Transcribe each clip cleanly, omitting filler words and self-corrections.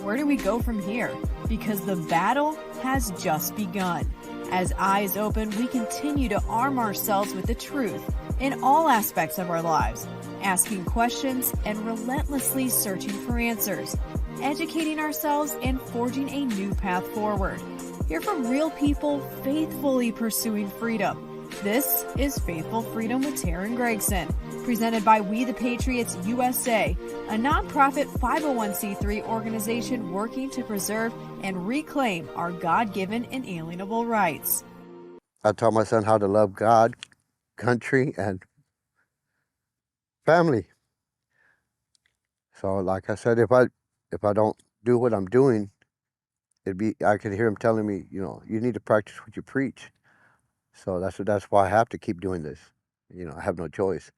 where do we go from here? Because the battle has just begun. As eyes open, we continue to arm ourselves with the truth in all aspects of our lives, asking questions and relentlessly searching for answers, educating ourselves and forging a new path forward. Hear from real people faithfully pursuing freedom. This is Faithful Freedom with Taryn Gregson, presented by We the Patriots USA, a nonprofit 501c3 organization working to preserve and reclaim our God-given inalienable rights. I taught my son how to love God, country, and family. So, like I said, if I don't do what I'm doing, I could hear him telling me, you need to practice what you preach. So that's why I have to keep doing this. I have no choice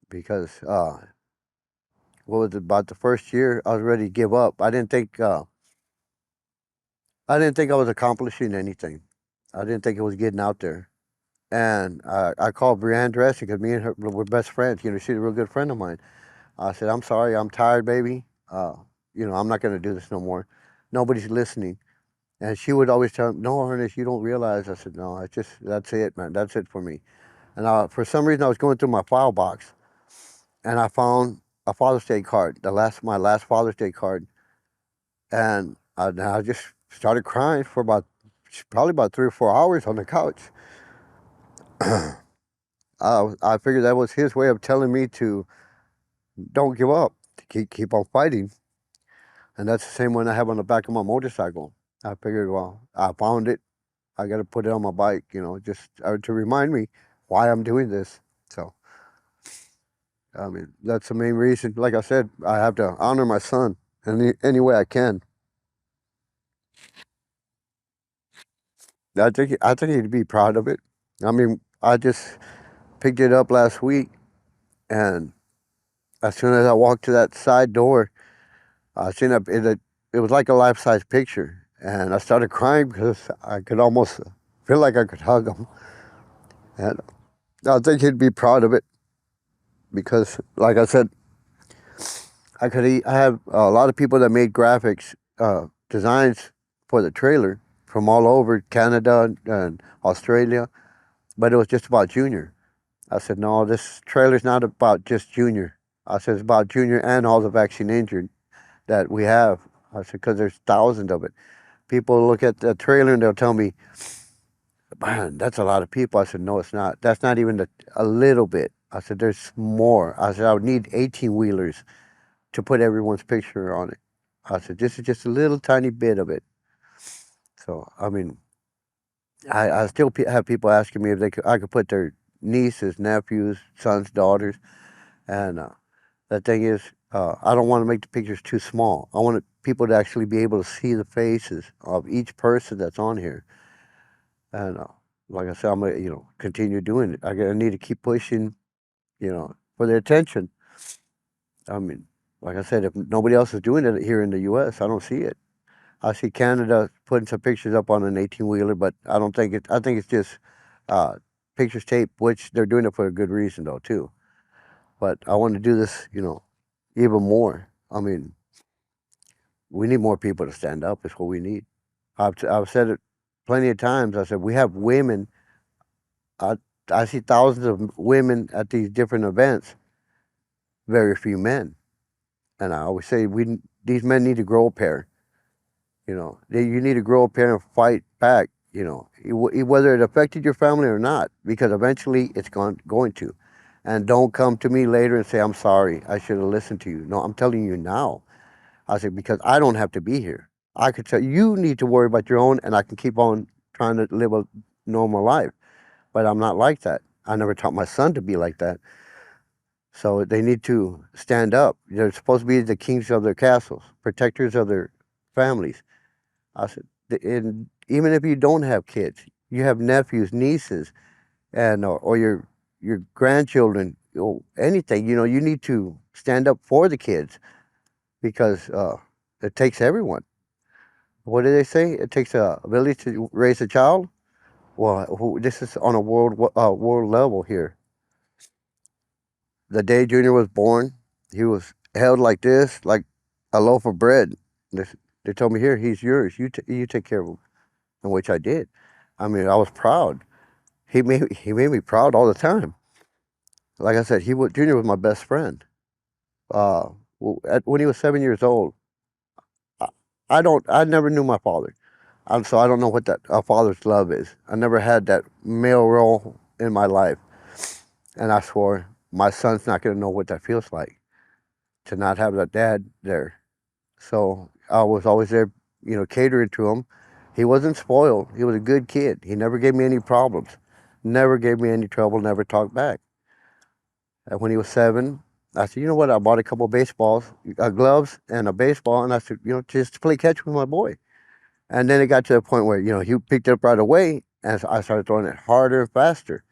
because what was it, about the first year I was ready to give up. I didn't think I was accomplishing anything. I didn't think it was getting out there. And I called Brianne Dressing because me and her were best friends. She's a real good friend of mine. I said, I'm sorry, I'm tired, baby. I'm not going to do this no more. Nobody's listening. And she would always tell me, no, Ernest, you don't realize. I said, no, that's it, man. That's it for me. And for some reason, I was going through my file box, and I found a Father's Day card, my last Father's Day card. And I just started crying for probably about 3 or 4 hours on the couch. I figured that was his way of telling me to don't give up, to keep on fighting. And that's the same one I have on the back of my motorcycle. I figured, well, I found it. I got to put it on my bike, just to remind me why I'm doing this. So, I mean, that's the main reason. Like I said, I have to honor my son any way I can. I think he'd be proud of it. I mean, I just picked it up last week, and as soon as I walked to that side door, I seen it was like a life-size picture. And I started crying because I could almost feel like I could hug him. And I think he'd be proud of it because, like I said, I have a lot of people that made graphics, designs for the trailer from all over Canada and Australia, but it was just about Junior. I said, no, this trailer's not about just Junior. I said, it's about Junior and all the vaccine injured that we have. I said, because there's thousands of it. People look at the trailer and they'll tell me, man, that's a lot of people. I said, no, it's not. That's not even a little bit. I said, there's more. I said, I would need 18-wheelers to put everyone's picture on it. I said, this is just a little tiny bit of it. So, I mean, I still have people asking me if I could put their nieces, nephews, sons, daughters. And the thing is, I don't want to make the pictures too small. I want people to actually be able to see the faces of each person that's on here. And like I said, I'm going to, continue doing it. I need to keep pushing, for their attention. I mean, like I said, if nobody else is doing it here in the U.S., I don't see it. I see Canada putting some pictures up on an 18-wheeler, but I think it's just pictures taped, which they're doing it for a good reason, though, too. But I want to do this, even more. I mean, we need more people to stand up. Is what we need. I've said it plenty of times. I said we have women. I see thousands of women at these different events. Very few men, and I always say these men need to grow a pair. You need to grow a pair and fight back. Whether it affected your family or not, because eventually it's going to. And don't come to me later and say, I'm sorry, I should have listened to you. No, I'm telling you now. I said, because I don't have to be here. I could tell you need to worry about your own, and I can keep on trying to live a normal life. But I'm not like that. I never taught my son to be like that. So they need to stand up. They're supposed to be the kings of their castles, protectors of their families. I said, and even if you don't have kids, you have nephews, nieces, and or your grandchildren, anything, you need to stand up for the kids because it takes everyone. What do they say? It takes a village to raise a child. Well, this is on a world level here. The day Junior was born, he was held like this, like a loaf of bread. They, they told me, here, he's yours. You take care of him, and which I did. I mean, I was proud. He made me proud all the time. Like I said, Junior was my best friend. When he was 7 years old, I, I never knew my father. So I don't know what that a father's love is. I never had that male role in my life, and I swore my son's not going to know what that feels like to not have that dad there. So I was always there, catering to him. He wasn't spoiled. He was a good kid. He never gave me any problems, never gave me any trouble, never talked back. And when he was 7, I said, you know what? I bought a couple of baseballs, gloves, and a baseball, and I said, just to play catch with my boy. And then it got to the point where, he picked it up right away, and I started throwing it harder and faster.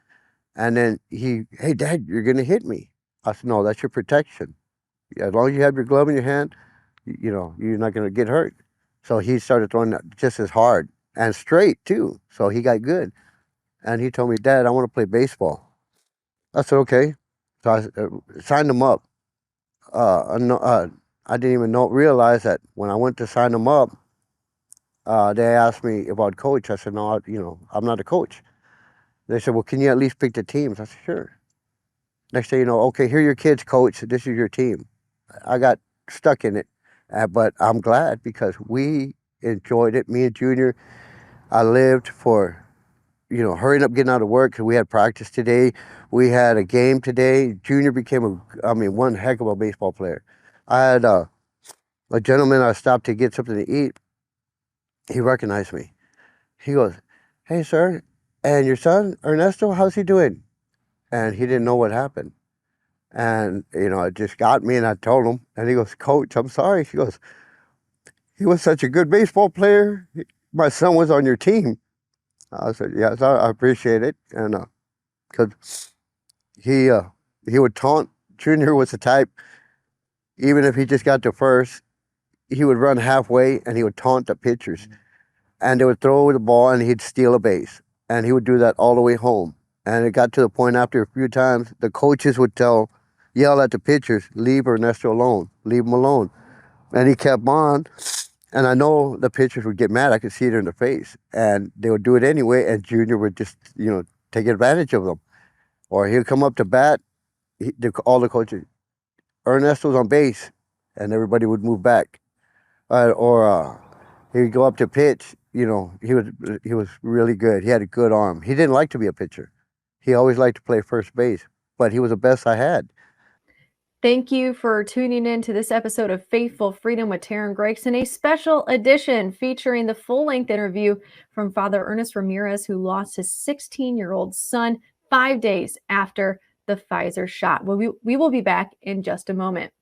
And then hey, Dad, you're going to hit me. I said, no, that's your protection. As long as you have your glove in your hand, you're not going to get hurt. So he started throwing that just as hard and straight, too. So he got good. And he told me, Dad, I want to play baseball. I said, okay. So I signed him up. I didn't even realize that when I went to sign him up, they asked me about coach. I said, no, I'm not a coach. They said, well, can you at least pick the teams? I said, sure. Next thing you know, okay, here are your kids, coach. This is your team. I got stuck in it, but I'm glad because we enjoyed it. Me and Junior, I lived for, hurrying up, getting out of work because we had practice today. We had a game today. Junior became one heck of a baseball player. I had a gentleman I stopped to get something to eat. He recognized me. He goes, hey, sir, and your son, Ernesto, how's he doing? And he didn't know what happened. And, it just got me, and I told him. And he goes, Coach, I'm sorry. He goes, he was such a good baseball player. My son was on your team. I said, yes, I appreciate it. And because he would taunt. Junior was the type, even if he just got to first, he would run halfway, and he would taunt the pitchers. And they would throw the ball, and he'd steal a base. And he would do that all the way home. And it got to the point after a few times, the coaches would yell at the pitchers, leave Ernesto alone, leave him alone. And he kept on. And I know the pitchers would get mad. I could see it in their face. And they would do it anyway. And Junior would just, take advantage of them. Or he'd come up to bat, all the coaches, Ernesto's on base. And everybody would move back. Or he'd go up to pitch. He was really good. He had a good arm. He didn't like to be a pitcher. He always liked to play first base, but he was the best I had. Thank you for tuning in to this episode of Faithful Freedom with Taryn Gregson, a special edition featuring the full-length interview from Father Ernest Ramirez, who lost his 16-year-old son 5 days after the Pfizer shot. We will be back in just a moment.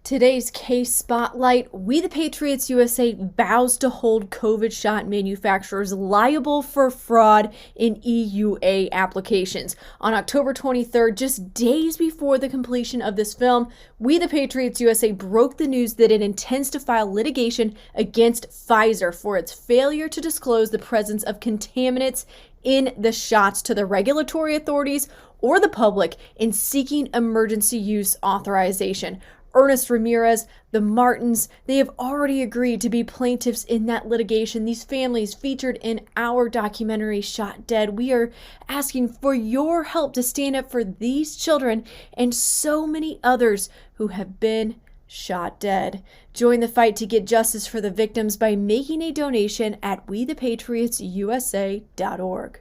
Today's case spotlight: We the Patriots USA vows to hold COVID shot manufacturers liable for fraud in EUA applications. On October 23rd, just days before the completion of this film, We the Patriots USA broke the news that it intends to file litigation against Pfizer for its failure to disclose the presence of contaminants in the shots to the regulatory authorities or the public in seeking emergency use authorization. Ernest Ramirez, the Martins, they have already agreed to be plaintiffs in that litigation. These families featured in our documentary Shot Dead. We are asking for your help to stand up for these children and so many others who have been shot dead. Join the fight to get justice for the victims by making a donation at wethepatriotsusa.org.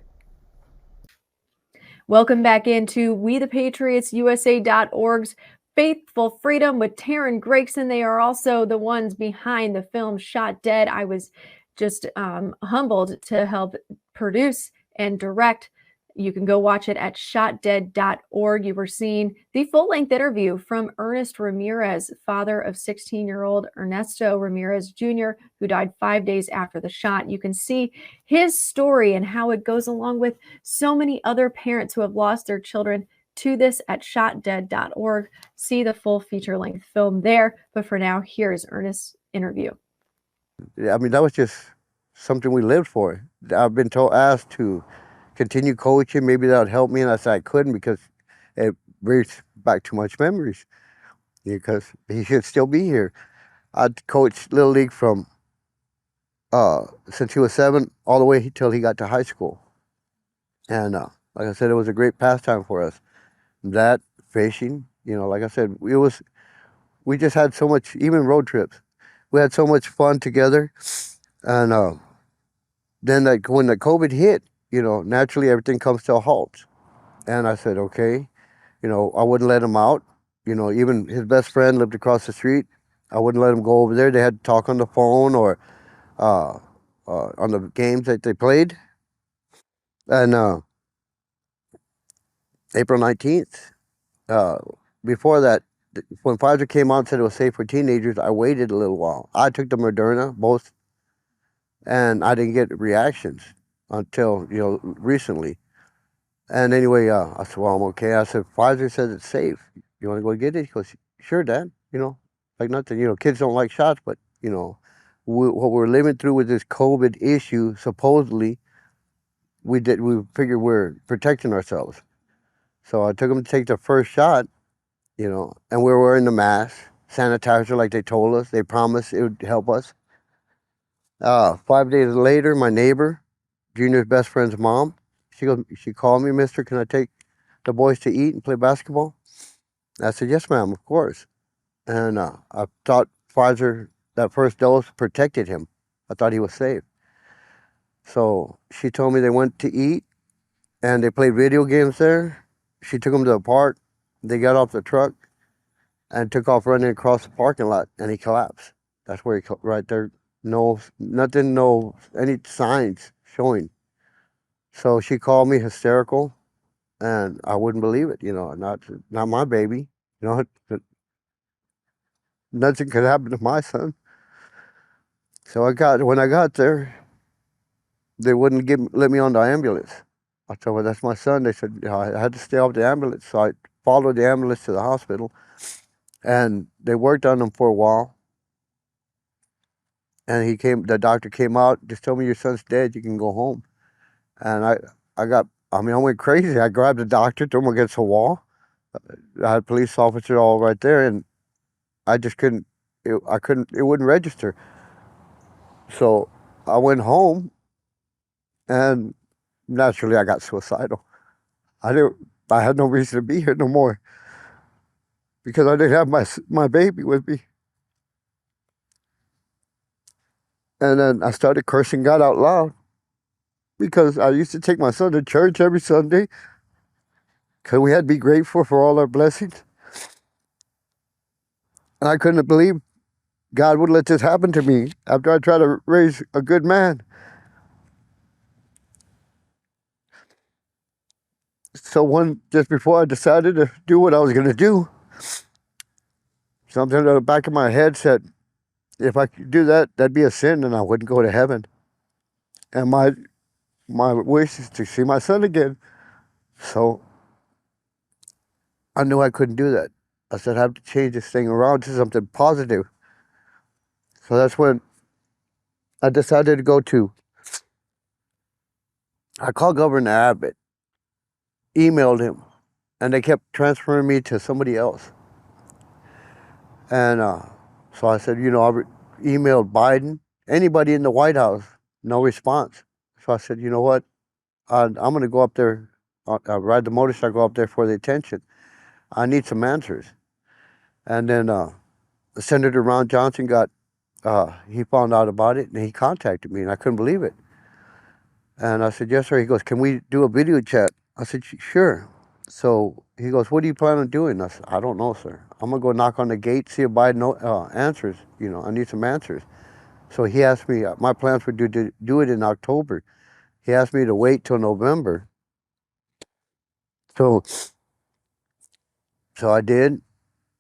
Welcome back into wethepatriotsusa.org's Faithful Freedom with Taryn Gregson. They are also the ones behind the film Shot Dead. I was just humbled to help produce and direct. You can go watch it at shotdead.org. You were seeing the full-length interview from Ernest Ramirez, father of 16-year-old Ernesto Ramirez Jr., who died 5 days after the shot. You can see his story and how it goes along with so many other parents who have lost their children to this at shotdead.org. See the full feature-length film there. But for now, here's Ernest's interview. I mean, that was just something we lived for. I've been asked to continue coaching. Maybe that would help me, and I said I couldn't because it brings back too much memories. Because he should still be here. I'd coached Little League from since he was 7 all the way till he got to high school. And like I said, it was a great pastime for us. That, fishing, like I said, we just had so much, even road trips. We had so much fun together. And then like when the COVID hit, naturally everything comes to a halt. And I said, okay, I wouldn't let him out. Even his best friend lived across the street. I wouldn't let him go over there. They had to talk on the phone or uh, on the games that they played. And April 19th, uh, before that, when Pfizer came out and said it was safe for teenagers, I waited a little while. I took the Moderna, both, and I didn't get reactions until, recently. And anyway, I said, well, I'm okay. I said, Pfizer says it's safe. You want to go get it? He goes, sure, Dad. Like nothing. Kids don't like shots, but, what we're living through with this COVID issue, supposedly, we figured we're protecting ourselves. So I took him to take the first shot, and we were wearing the mask, sanitizer like they told us. They promised it would help us. 5 days later, my neighbor, Junior's best friend's mom, she called me, Mister, can I take the boys to eat and play basketball? I said, yes, ma'am, of course. And I thought Pfizer, that first dose protected him. I thought he was safe. So she told me they went to eat and they played video games there. She took him to the park. They got off the truck and took off running across the parking lot, and he collapsed. That's where right there. No, nothing, no, any signs showing. So she called me hysterical, and I wouldn't believe it. Not my baby. Nothing could happen to my son. So when I got there, they wouldn't let me on the ambulance. I said, well, that's my son. They said, I had to stay off the ambulance. So I followed the ambulance to the hospital, and they worked on him for a while. And the doctor came out, just told me your son's dead, you can go home. And I went crazy. I grabbed the doctor, threw him against the wall. I had police officers all right there, and I just it wouldn't register. So I went home, and naturally I got suicidal. I had no reason to be here no more because I didn't have my baby with me. And then I started cursing God out loud because I used to take my son to church every Sunday because we had to be grateful for all our blessings. And I couldn't believe God would let this happen to me after I tried to raise a good man. So just before I decided to do what I was going to do, something in the back of my head said, if I could do that, that'd be a sin and I wouldn't go to heaven. And my wish is to see my son again. So I knew I couldn't do that. I said, I have to change this thing around to something positive. So that's when I decided to I called Governor Abbott, emailed him, and they kept transferring me to somebody else. And so I said, I emailed Biden, anybody in the White House, no response. So I said, you know what? I'm going to go up there, ride the motorcycle up there for the attention. I need some answers. And then Senator Ron Johnson he found out about it, and he contacted me, and I couldn't believe it. And I said, yes, sir. He goes, can we do a video chat? I said, sure. So he goes, what do you plan on doing? I said, I don't know, sir. I'm going to go knock on the gate, see if Biden answers. I need some answers. So he asked me, my plans were to do it in October. He asked me to wait till November. So I did,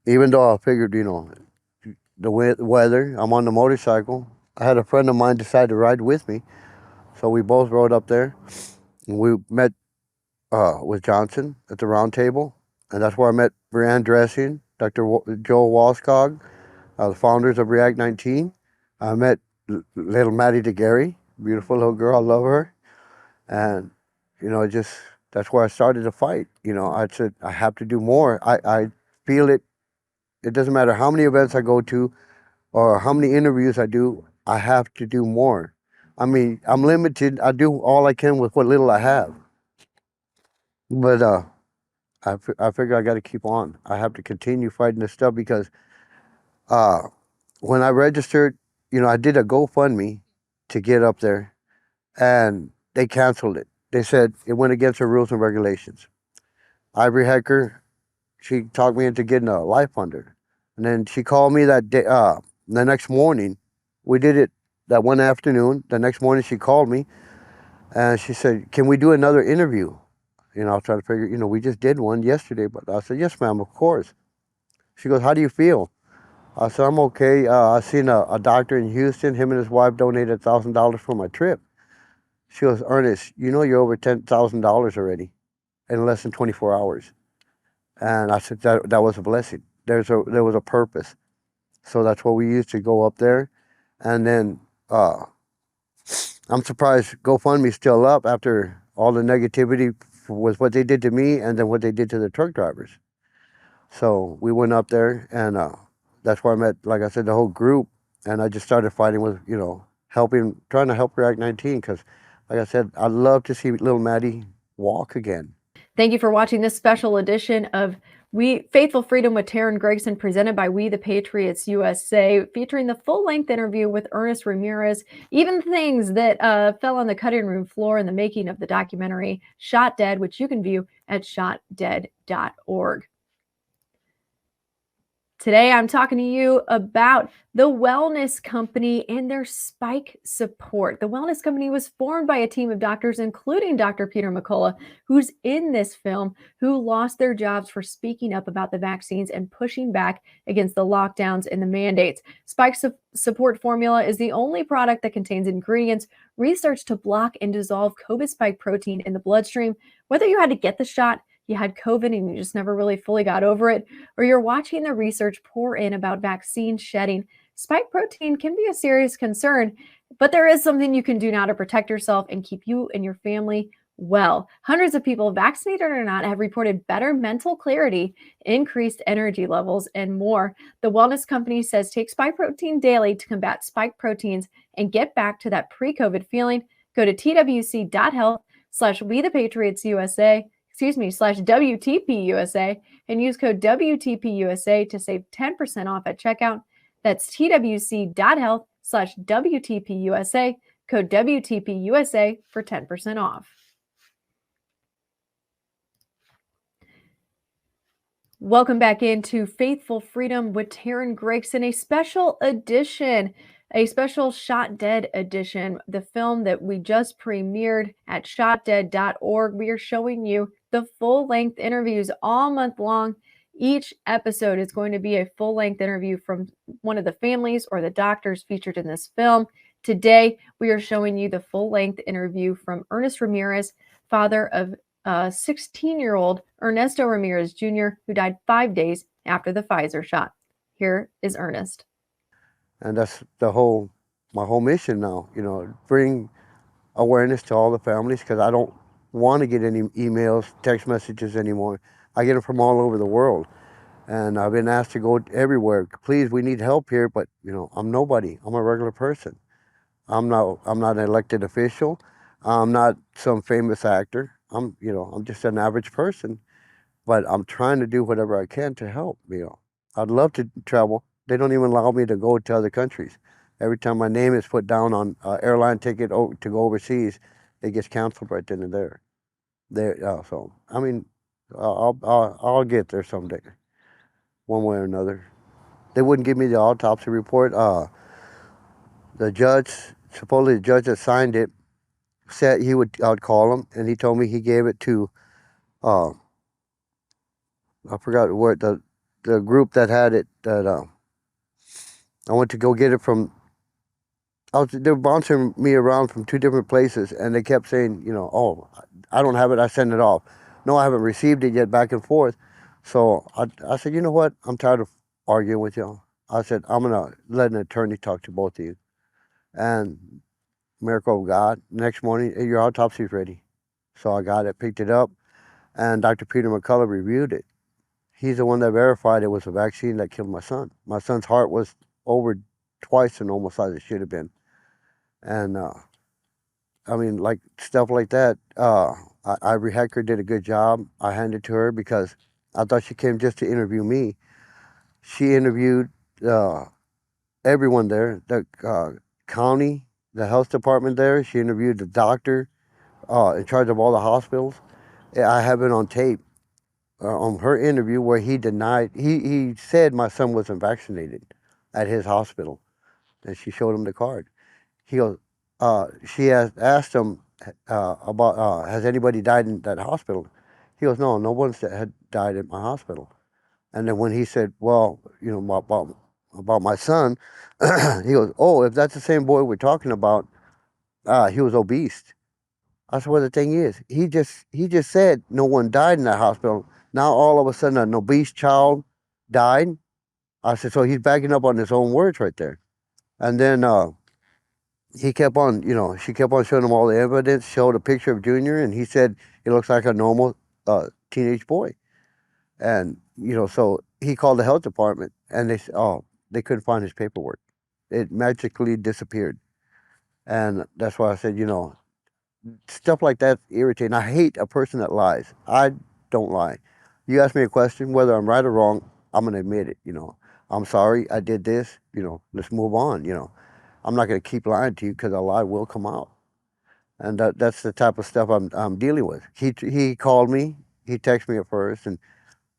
even though I figured, the weather, I'm on the motorcycle. I had a friend of mine decide to ride with me. So we both rode up there, and we met with Johnson at the round table. And that's where I met Brianne Dressing, Dr. Joel Walskog, the founders of React 19. I met little Maddie DeGarry, beautiful little girl. I love her. And, that's where I started to fight. I said, I have to do more. I feel it. It doesn't matter how many events I go to. or how many interviews I do, I have to do more. I mean, I'm limited. I do all I can with what little I have. But I figure I got to keep on. I have to continue fighting this stuff because uh, when I registered, I did a GoFundMe to get up there, and they canceled it. They said it went against the rules and regulations. Ivory Hecker, she talked me into getting a life under, and then she called me that day. The next morning, we did it that one afternoon. The next morning, she called me and she said, "Can we do another interview?" I was trying to figure. We just did one yesterday, but I said, "Yes, ma'am, of course." She goes, "How do you feel?" I said, "I'm okay. I seen a doctor in Houston. Him and his wife donated $1,000 for my trip." She goes, "Ernest, you're over $10,000 already in less than 24 hours." And I said that was a blessing. There was a purpose. So that's what we used to go up there. And then I'm surprised GoFundMe's still up after all the negativity with what they did to me and then what they did to the truck drivers. So we went up there, and that's where I met, like I said, the whole group. And I just started fighting with, trying to help React 19 because, like I said, I'd love to see little Maddie walk again. Thank you for watching this special edition of Faithful Freedom with Taryn Gregson, presented by We the Patriots USA, featuring the full-length interview with Ernest Ramirez, even things that fell on the cutting room floor in the making of the documentary Shot Dead, which you can view at shotdead.org. Today, I'm talking to you about the Wellness Company and their spike support. The Wellness Company was formed by a team of doctors, including Dr. Peter McCullough, who's in this film, who lost their jobs for speaking up about the vaccines and pushing back against the lockdowns and the mandates. Spike support formula is the only product that contains ingredients researched to block and dissolve COVID spike protein in the bloodstream. Whether you had to get the shot, you had COVID and you just never really fully got over it, or you're watching the research pour in about vaccine shedding, spike protein can be a serious concern, but there is something you can do now to protect yourself and keep you and your family well. Hundreds of people, vaccinated or not, have reported better mental clarity, increased energy levels, and more. The Wellness Company says take spike protein daily to combat spike proteins and get back to that pre-COVID feeling. Go to twc.health/WeThePatriotsUSA. /WTPUSA and use code WTPUSA to save 10% off at checkout. That's twc.health/WTPUSA, code WTPUSA for 10% off. Welcome back into Faithful Freedom with Taryn Gregson, a special edition, a special Shot Dead edition, the film that we just premiered at shotdead.org. We are showing you the full-length interviews all month long. Each episode is going to be a full-length interview from one of the families or the doctors featured in this film. Today, we are showing you the full-length interview from Ernest Ramirez, father of 16-year-old Ernesto Ramirez Jr., who died 5 days after the Pfizer shot. Here is Ernest. And that's my whole mission now, bring awareness to all the families, because I don't want to get any emails, text messages anymore. I get them from all over the world. And I've been asked to go everywhere. Please, we need help here, but I'm nobody. I'm a regular person. I'm not an elected official. I'm not some famous actor. I'm just an average person, but I'm trying to do whatever I can to help. I'd love to travel. They don't even allow me to go to other countries. Every time my name is put down on an airline ticket to go overseas, it gets canceled right then and there. So I mean, I'll get there someday, one way or another. They wouldn't give me the autopsy report. Supposedly the judge that signed it, said I'd call him, and he told me he gave it to, I forgot where the group that had it, that I went to go get it from. They were bouncing me around from 2 different places, and they kept saying, oh, I don't have it, I send it off. No, I haven't received it yet, back and forth. So I said, you know what, I'm tired of arguing with y'all. I said, I'm gonna let an attorney talk to both of you. And miracle of God, next morning, "Hey, your autopsy is ready." So I got it, picked it up, and Dr. Peter McCullough reviewed it. He's the one that verified it was a vaccine that killed my son. My son's heart was over twice the normal size it should have been. And I mean, like stuff like that. Ivory Hecker did a good job. I handed it to her because I thought she came just to interview me. She interviewed uh, everyone there, the county, the health department there. She interviewed the doctor in charge of all the hospitals. I have it on tape on her interview where he denied, he said my son wasn't vaccinated at his hospital. And she showed him the card. He goes, she has asked him about, has anybody died in that hospital? He goes, no, no one's had died at my hospital. And then when he said, well, you know, about my son, he goes, oh, if that's the same boy we're talking about, he was obese. I said, well, the thing is, he just said no one died in that hospital. Now all of a sudden an obese child died. I said, so he's backing up on his own words right there. And then he kept on, you know, she kept on showing him all the evidence, showed a picture of Junior, and he said he looks like a normal teenage boy. And, you know, so he called the health department and they said, oh, they couldn't find his paperwork. It magically disappeared. And that's why I said, you know, stuff like that's irritating. I hate a person that lies. I don't lie. You ask me a question, whether I'm right or wrong, I'm going to admit it, you know. I'm sorry, I did this, you know, let's move on, you know. I'm not going to keep lying to you because a lie will come out. And that's the type of stuff I'm dealing with. He called me, he texted me at first, and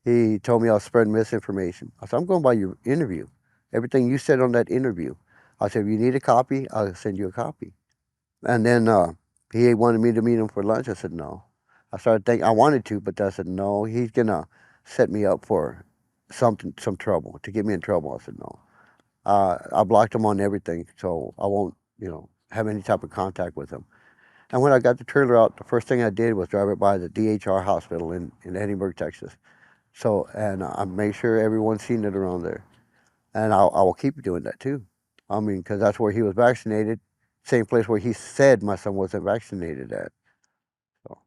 he told me I was spreading misinformation. I said, I'm going by your interview. Everything you said on that interview. I said, if you need a copy, I'll send you a copy. And then he wanted me to meet him for lunch. I said, no. I started thinking, I wanted to, but I said, no, he's going to set me up for some trouble, to get me in trouble. I said, no. I blocked him on everything, so I won't, you know, have any type of contact with him. And when I got the trailer out, the first thing I did was drive it by the DHR hospital in Edinburgh, Texas. So, and I make sure everyone's seen it around there. And I will keep doing that too. I mean, because that's where he was vaccinated, same place where he said my son wasn't vaccinated at. So,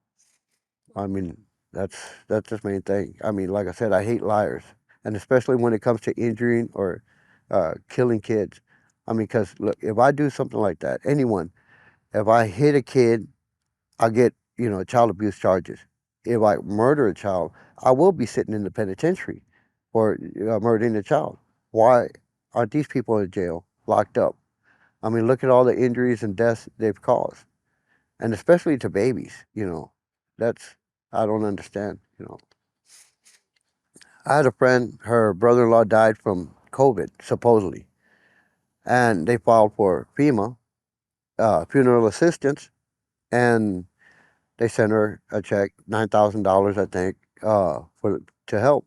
I mean, that's the main thing. I mean, like I said, I hate liars, and especially when it comes to injuring or killing kids. I mean, because look, if I do something like that, anyone, if I hit a kid, I get, you know, child abuse charges. If I murder a child, I will be sitting in the penitentiary for murdering a child. Why aren't these people in jail, locked up? I mean, look at all the injuries and deaths they've caused, and especially to babies. You know, that's, I don't understand. You know, I had a friend, her brother-in-law died from COVID supposedly, and they filed for FEMA funeral assistance, and they sent her a check, $9,000, I think, for to help.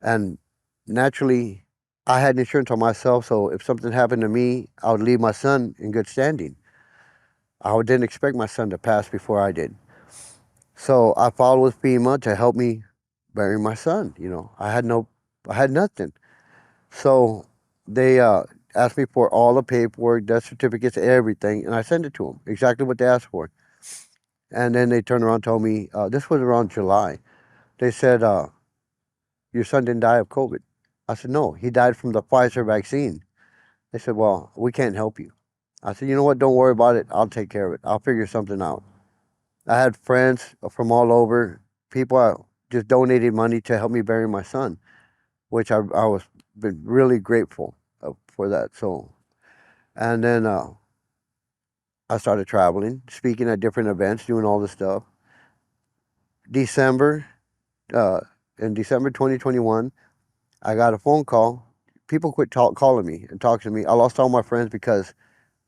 And naturally, I had insurance on myself, so if something happened to me, I would leave my son in good standing. I didn't expect my son to pass before I did. So I filed with FEMA to help me bury my son. You know, I had nothing. So they asked me for all the paperwork, death certificates, everything, and I sent it to them, exactly what they asked for. And then they turned around and told me, this was around July. They said, your son didn't die of COVID. I said, no, he died from the Pfizer vaccine. They said, well, we can't help you. I said, you know what, don't worry about it. I'll take care of it. I'll figure something out. I had friends from all over. People just donated money to help me bury my son, which I was been really grateful for that. So, and then I started traveling, speaking at different events, doing all this stuff. December, in December 2021, I got a phone call. People quit calling me and talking to me. I lost all my friends because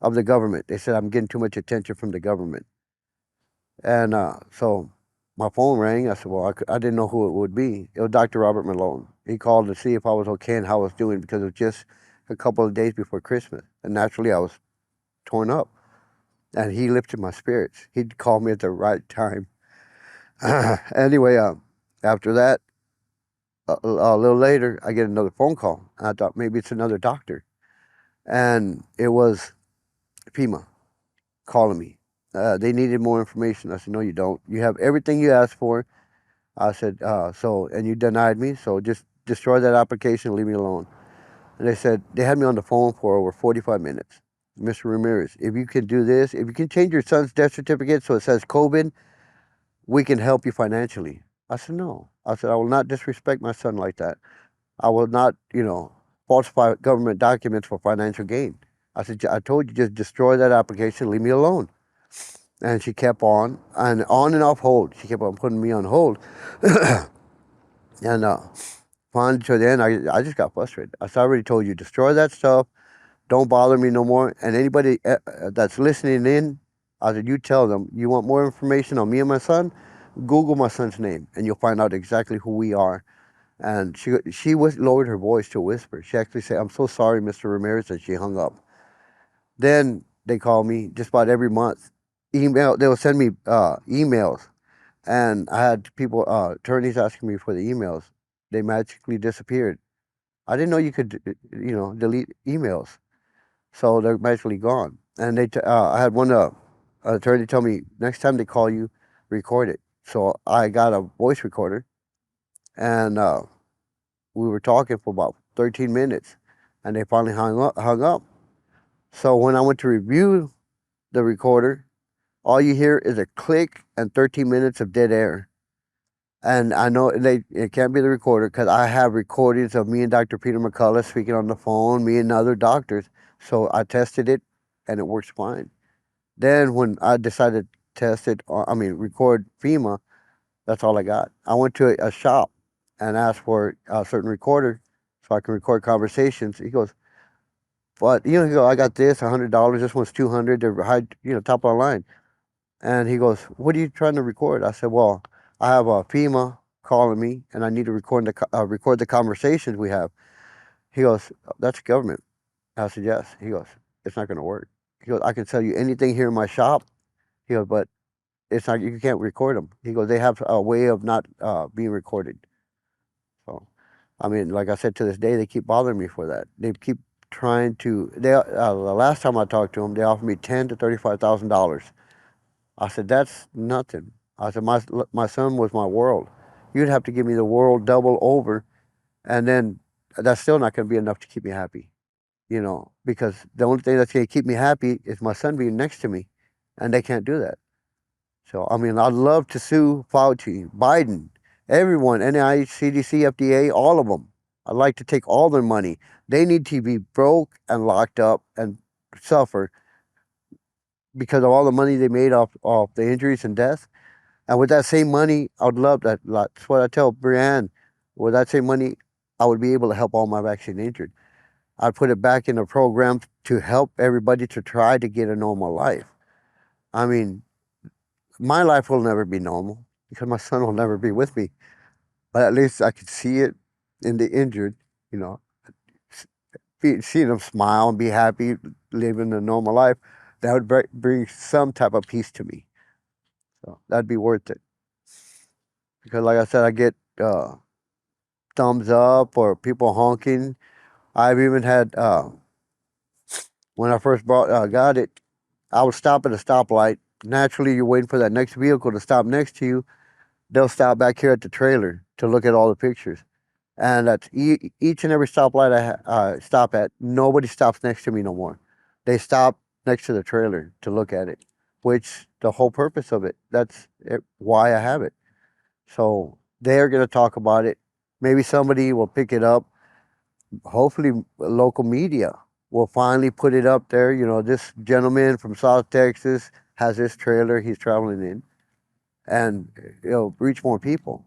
of the government. They said I'm getting too much attention from the government. And so my phone rang. I said, well, I didn't know who it would be. It was Dr. Robert Malone. He called to see if I was okay and how I was doing because it was just a couple of days before Christmas. And naturally, I was torn up. And he lifted my spirits. He'd call me at the right time. Anyway, after that, a little later, I get another phone call. I thought maybe it's another doctor. And it was FEMA calling me. They needed more information. I said, no, you don't. You have everything you asked for. I said, and you denied me, so just destroy that application and leave me alone. And they said, they had me on the phone for over 45 minutes. Mr. Ramirez, if you can do this, if you can change your son's death certificate so it says COVID, we can help you financially. I said, no. I said, I will not disrespect my son like that. I will not, falsify government documents for financial gain. I said, I told you, just destroy that application, leave me alone. And she kept on and off hold. She kept on putting me on hold. And finally, to the end, I just got frustrated. I said, I already told you, destroy that stuff. Don't bother me no more. And anybody that's listening in, I said, you tell them, you want more information on me and my son? Google my son's name, and you'll find out exactly who we are. And she lowered her voice to a whisper. She actually said, I'm so sorry, Mr. Ramirez, and she hung up. Then they call me just about every month. They will send me emails. And I had people, attorneys asking me for the emails. They magically disappeared. I didn't know you could, delete emails. So they're magically gone. And I had one attorney tell me, next time they call you, record it. So I got a voice recorder, and we were talking for about 13 minutes, and they finally hung up. So when I went to review the recorder, all you hear is a click and 13 minutes of dead air. And I know it can't be the recorder, because I have recordings of me and Dr. Peter McCullough speaking on the phone, me and other doctors. So I tested it, and it works fine. Then when I decided to record FEMA, that's all I got. I went to a shop and asked for a certain recorder so I can record conversations. He goes, but I got this $100. This one's $200. They're high, top of the line. And he goes, what are you trying to record? I said, well, I have a FEMA calling me, and I need to record the conversations we have. He goes, that's government. I said, yes. He goes, it's not going to work. He goes, I can tell you anything here in my shop. He goes, but it's not. You can't record them. He goes, they have a way of not being recorded. So, like I said, to this day, they keep bothering me for that. They keep trying to. The last time I talked to them, they offered me $10,000 to $35,000. I said, that's nothing. I said, my son was my world. You'd have to give me the world double over, and then that's still not going to be enough to keep me happy, because the only thing that's going to keep me happy is my son being next to me, and they can't do that. So, I'd love to sue Fauci, Biden, everyone, NIH, CDC, FDA, all of them. I'd like to take all their money. They need to be broke and locked up and suffer because of all the money they made off the injuries and death. And with that same money, I would love that. That's what I tell Brianne. With that same money, I would be able to help all my vaccine injured. I'd put it back in a program to help everybody to try to get a normal life. My life will never be normal because my son will never be with me. But at least I could see it in the injured, seeing them smile and be happy, living a normal life. That would bring some type of peace to me. So that'd be worth it. Because like I said, I get thumbs up or people honking. I've even had, when I first got it, I would stop at a stoplight. Naturally, you're waiting for that next vehicle to stop next to you. They'll stop back here at the trailer to look at all the pictures. And at each and every stoplight I stop at, nobody stops next to me no more. They stop next to the trailer to look at it, which the whole purpose of it, that's why I have it. So they're going to talk about it. Maybe somebody will pick it up. Hopefully local media will finally put it up there. This gentleman from South Texas has this trailer he's traveling in, and it'll reach more people.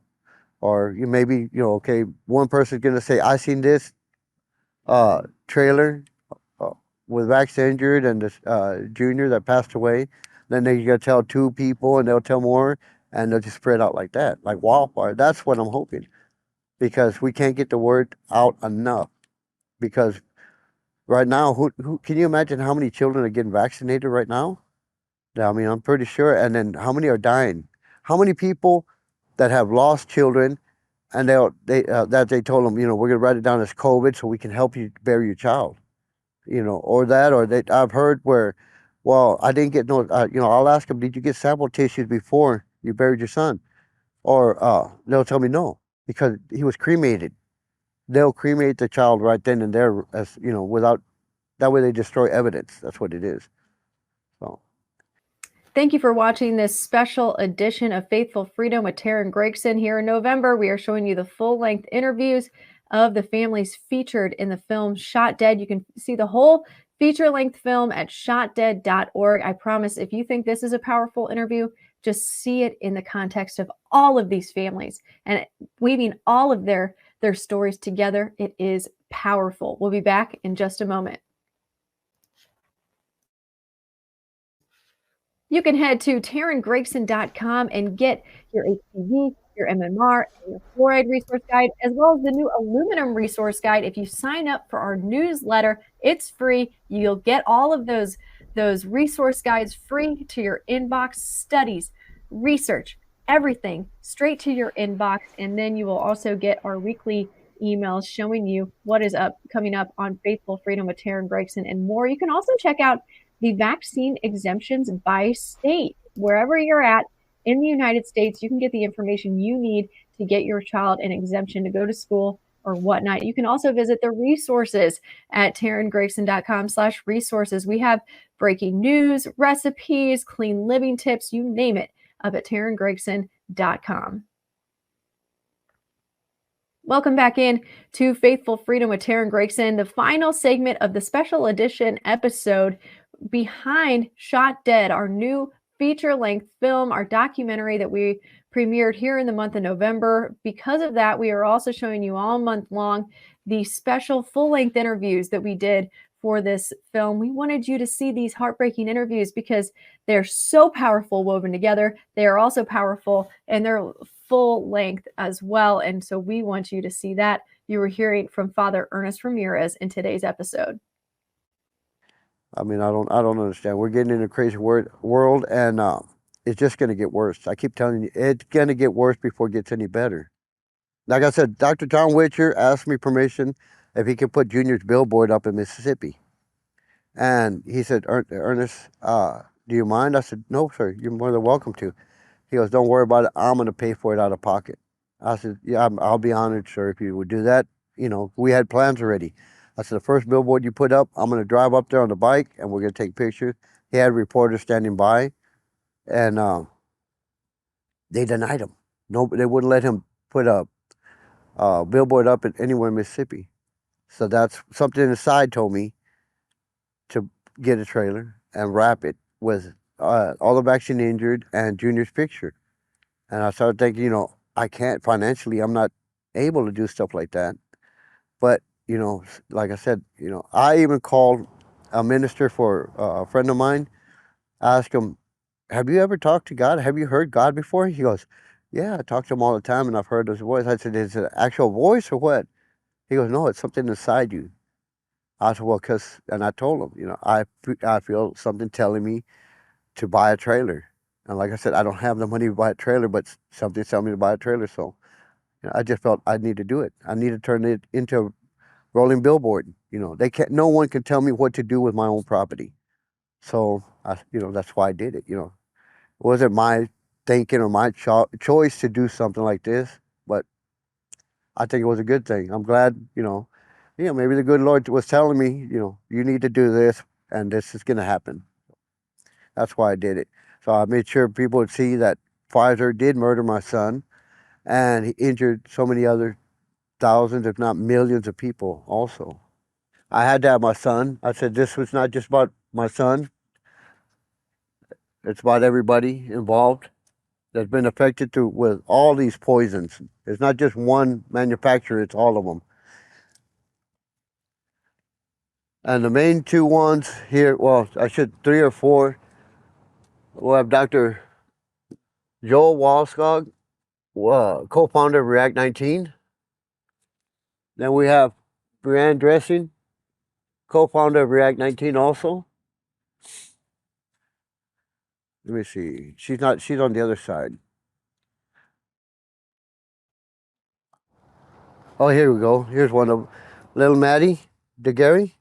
Or maybe, okay, one person's going to say, I seen this trailer with Vax injured and this junior that passed away. Then they're going to tell two people, and they'll tell more, and they'll just spread out like that, like wildfire. That's what I'm hoping, because we can't get the word out enough. Because right now, who can you imagine how many children are getting vaccinated right now? I'm pretty sure. And then how many are dying? How many people that have lost children, and they told them, we're going to write it down as COVID so we can help you bury your child, I've heard where, well, I didn't get no, I'll ask them, did you get sample tissues before you buried your son? Or they'll tell me no, because he was cremated. they'll cremate the child right then and there, as you know, without that way they destroy evidence. That's what it is. So Thank you for watching this special edition of Faithful Freedom with Taryn Gregson. Here in November, we are showing you the full-length interviews of the families featured in the film Shot Dead. You can see the whole feature-length film at shotdead.org. I promise, if you think this is a powerful interview, just see it in the context of all of these families and weaving all of their stories together. It is powerful. We'll be back in just a moment. You can head to TarynGregson.com and get your HPV, your MMR, and your fluoride resource guide, as well as the new aluminum resource guide. If you sign up for our newsletter, it's free. You'll get all of those resource guides free to your inbox, studies, research, everything straight to your inbox. And then you will also get our weekly emails showing you what is coming up on Faithful Freedom with Taryn Gregson and more. You can also check out the vaccine exemptions by state. Wherever you're at in the United States, you can get the information you need to get your child an exemption to go to school or whatnot. You can also visit the resources at TarynGregson.com/resources. We have breaking news, recipes, clean living tips, you name it, up at TarynGregson.com. Welcome back in to Faithful Freedom with Taryn Gregson, the final segment of the special edition episode behind Shot Dead, our new feature-length film, our documentary that we premiered here in the month of November. Because of that, we are also showing you all month long the special full-length interviews that we did for this film. We wanted you to see these heartbreaking interviews because they're so powerful woven together. They are also powerful and they're full length as well. And so we want you to see that. You were hearing from Father Ernest Ramirez in today's episode. I mean, I don't understand. We're getting in a crazy world, and it's just going to get worse. I keep telling you, it's going to get worse before it gets any better. Like I said, Dr. Tom Witcher asked me permission if he could put Junior's billboard up in Mississippi. And he said, Ernest, do you mind? I said, no, sir, you're more than welcome to. He goes, don't worry about it. I'm going to pay for it out of pocket. I said, yeah, I'll be honored, sir, if you would do that. You know, we had plans already. I said, the first billboard you put up, I'm going to drive up there on the bike, and we're going to take pictures. He had reporters standing by, and they denied him. No, they wouldn't let him put a billboard up anywhere in Mississippi. So that's something inside told me to get a trailer and wrap it with all the vaccine injured and Junior's picture. And I started thinking, you know, I can't financially, I'm not able to do stuff like that. But you know, like I said, you know, I even called a minister for a friend of mine, asked him, have you ever talked to God? Have you heard God before? He goes, yeah, I talk to him all the time and I've heard his voice. I said, is it an actual voice or what? He goes, no, it's something inside you. I said, well, and I told him, you know, I feel something telling me to buy a trailer. And like I said, I don't have the money to buy a trailer, but something's telling me to buy a trailer. So, you know, I just felt I need to do it. I need to turn it into a rolling billboard. You know, no one can tell me what to do with my own property. So, you know, that's why I did it. You know, it wasn't my thinking or my choice to do something like this, but I think it was a good thing. I'm glad, you know, maybe the good Lord was telling me, you know, you need to do this and this is going to happen. That's why I did it. So I made sure people would see that Pfizer did murder my son and he injured so many other thousands, if not millions of people also. I had to have my son. I said, this was not just about my son. It's about everybody involved that's been affected with all these poisons. It's not just one manufacturer, it's all of them. And the main two ones here, well, three or four. We'll have Dr. Joel Wallskog, co-founder of React 19. Then we have Brianne Dressing, co-founder of React 19 also. Let me see. She's on the other side. Oh, here we go. Here's one of little Maddie DeGarry.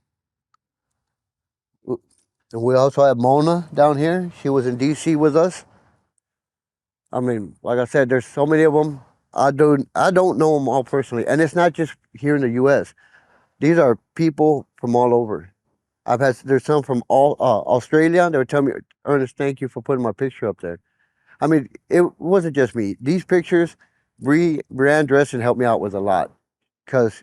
And we also have Mona down here. She was in DC with us. I mean, like I said, there's so many of them. I don't know them all personally, and it's not just here in the U.S. These are people from all over. There's some from all Australia. They were telling me, Ernest, thank you for putting my picture up there. I mean, it wasn't just me. These pictures, Brianne Dressen helped me out with a lot because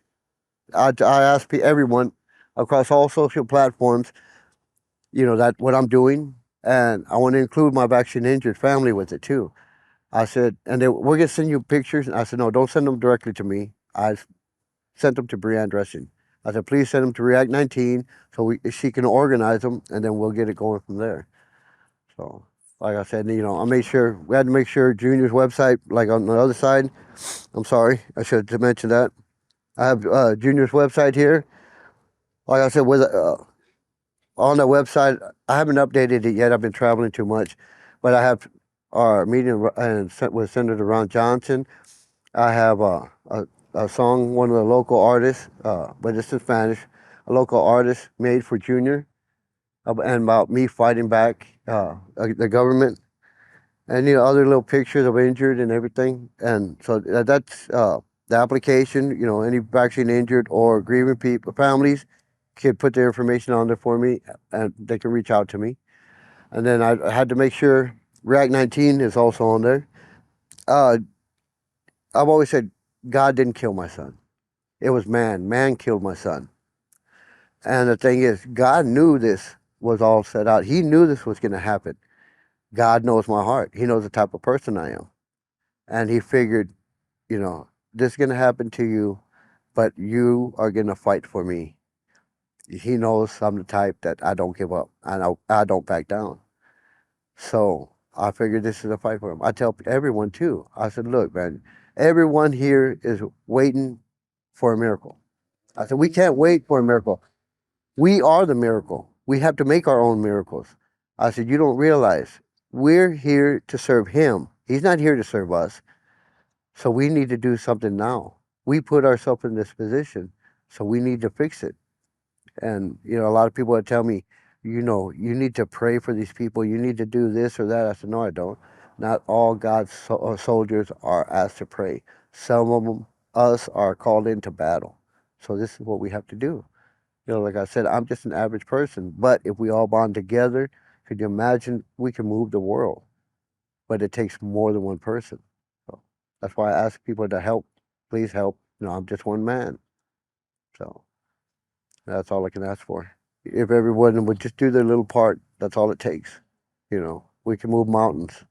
I asked everyone across all social platforms, that what I'm doing, and I want to include my vaccine injured family with it too. I said, and we're gonna send you pictures. And I said, no, don't send them directly to me. I sent them to Brianne Dressing. I said, please send them to React 19 so she can organize them, and then we'll get it going from there. So, like I said, I made sure we had to make sure Junior's website, like on the other side. I'm sorry, I should have mentioned that. I have Junior's website here. Like I said, with on the website, I haven't updated it yet. I've been traveling too much, but I have our meeting with Senator Ron Johnson. I have a song, one of the local artists, but it's in Spanish, a local artist made for Junior, and about me fighting back the government, and other little pictures of injured and everything. And so that's the application. Any vaccine injured or grieving people, families, can put their information on there for me, and they can reach out to me. And then I had to make sure React 19 is also on there. I've always said God didn't kill my son. It was man. Man killed my son. And the thing is, God knew this was all set out. He knew this was going to happen. God knows my heart. He knows the type of person I am. And he figured, this is going to happen to you, but you are going to fight for me. He knows I'm the type that I don't give up, and I don't back down. So I figured this is a fight for him. I tell everyone too. I said, look, man, everyone here is waiting for a miracle. I said, we can't wait for a miracle. We are the miracle. We have to make our own miracles. I said, you don't realize we're here to serve him. He's not here to serve us. So we need to do something now. We put ourselves in this position, so we need to fix it. And, a lot of people would tell me, you need to pray for these people. You need to do this or that. I said, no, I don't. Not all God's soldiers are asked to pray. Some of us are called into battle. So this is what we have to do. Like I said, I'm just an average person. But if we all bond together, could you imagine we can move the world? But it takes more than one person. So that's why I ask people to help. Please help. I'm just one man. So that's all I can ask for. If everyone would just do their little part, that's all it takes. We can move mountains.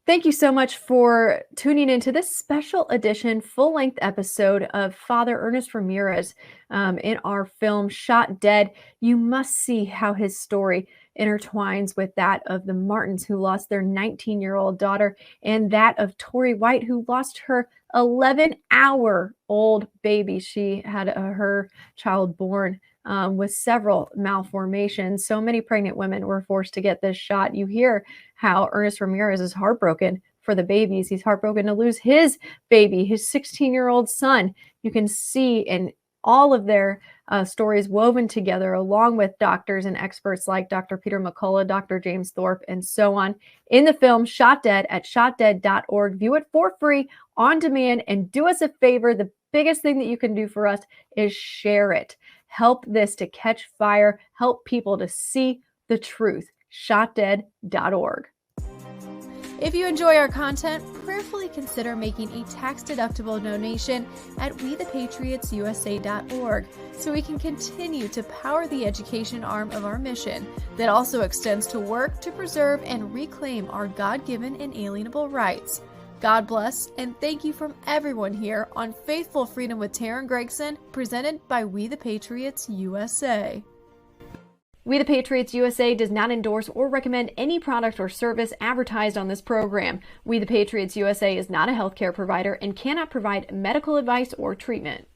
Thank you so much for tuning into this special edition, full-length episode of Father Ernest Ramirez in our film Shot Dead. You must see how his story intertwines with that of the Martins, who lost their 19-year-old daughter, and that of Tori White, who lost her 11-hour-old baby. She had her child born with several malformations. So many pregnant women were forced to get this shot. You hear how Ernest Ramirez is heartbroken for the babies. He's heartbroken to lose his baby, his 16-year-old son. You can see in all of their stories woven together, along with doctors and experts like Dr. Peter McCullough, Dr. James Thorpe, and so on, in the film Shot Dead at shotdead.org. View it for free on demand, and do us a favor. The biggest thing that you can do for us is share it. Help this to catch fire. Help people to see the truth. shotdead.org. If you enjoy our content, prayerfully consider making a tax-deductible donation at wethepatriotsusa.org so we can continue to power the education arm of our mission that also extends to work to preserve and reclaim our God-given inalienable rights. God bless, and thank you from everyone here on Faithful Freedom with Taryn Gregson, presented by We the Patriots USA. We the Patriots USA does not endorse or recommend any product or service advertised on this program. We the Patriots USA is not a healthcare provider and cannot provide medical advice or treatment.